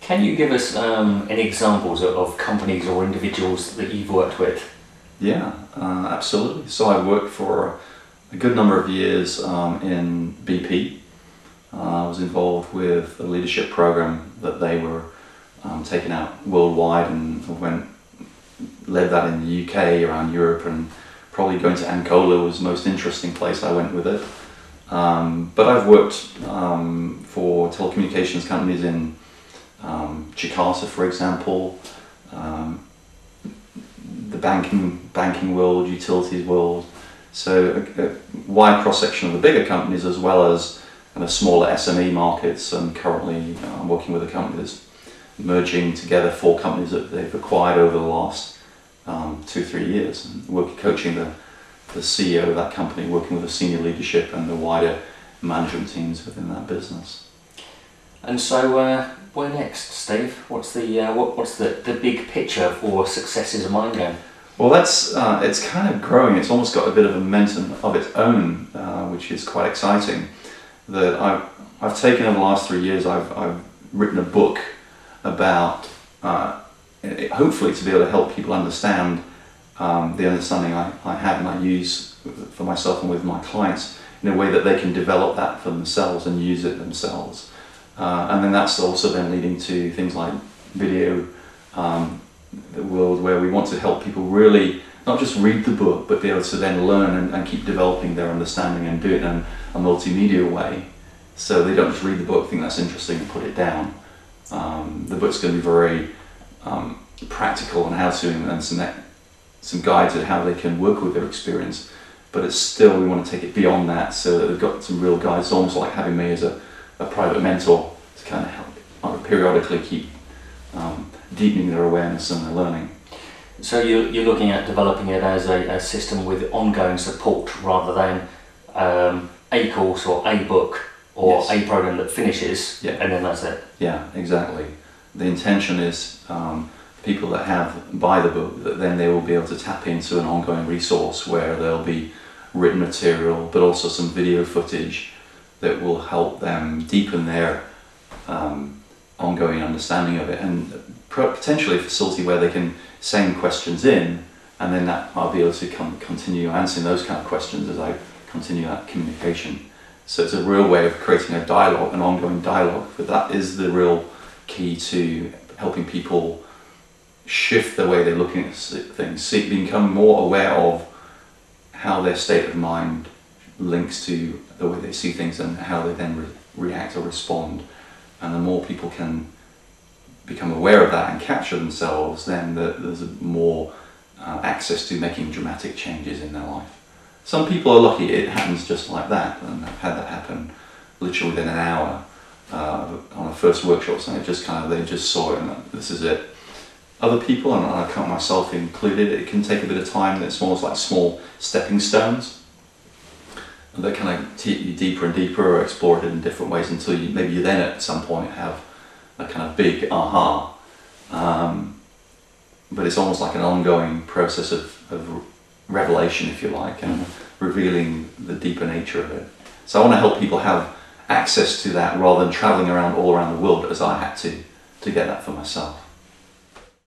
Can you give us any examples of companies or individuals that you've worked with? Yeah, absolutely. So I worked for a good number of years in BP. I was involved with a leadership program that they were taking out worldwide, and led that in the UK, around Europe, and probably going to Angola was the most interesting place I went with it. But I've worked for telecommunications companies in Jakarta, for example, the banking world, utilities world. So a wide cross-section of the bigger companies, as well as kind of smaller SME markets. And currently I'm working with a company that's merging together 4 companies that they've acquired over the last 2-3 years, and coaching the CEO of that company, working with the senior leadership and the wider management teams within that business. And so, where next, Steve? What's the big picture for Successes of Mind going? Well, that's it's kind of growing. It's almost got a bit of a momentum of its own, which is quite exciting. That I've taken over the last 3 years. I've written a book about hopefully to be able to help people understand the understanding I have and I use for myself and with my clients in a way that they can develop that for themselves and use it themselves. And then that's also then leading to things like video, the world where we want to help people really not just read the book, but be able to then learn and keep developing their understanding and do it in a multimedia way. So they don't just read the book, think that's interesting and put it down. The book's going to be very practical on how to, and some guides on how they can work with their experience. But it's still, we want to take it beyond that, so that they've got some real guides. It's almost like having me as a private mentor to kind of help periodically keep deepening their awareness and their learning. So you're looking at developing it as a system with ongoing support, rather than a course or a book or Yes. a program that finishes, Yeah. and then that's it. Yeah, exactly. The intention is people that buy the book, that then they will be able to tap into an ongoing resource where there'll be written material, but also some video footage that will help them deepen their ongoing understanding of it, and potentially a facility where they can send questions in, and then I'll be able to continue answering those kind of questions as I continue that communication. So it's a real way of creating a dialogue, an ongoing dialogue, but that is the real key to helping people shift the way they're looking at things, become more aware of how their state of mind links to the way they see things and how they then react or respond. And the more people can become aware of that and capture themselves, then there's more access to making dramatic changes in their life. Some people are lucky it happens just like that, and I've had that happen literally within an hour on a first workshop, and they just saw it and this is it. Other people, and I count myself included, it can take a bit of time, and it's almost like small stepping stones. And they kind of take you deeper and deeper, or explore it in different ways until maybe you then at some point have a kind of big aha. But it's almost like an ongoing process of revelation, if you like, and revealing the deeper nature of it. So I want to help people have access to that rather than traveling around all around the world as I had to get that for myself.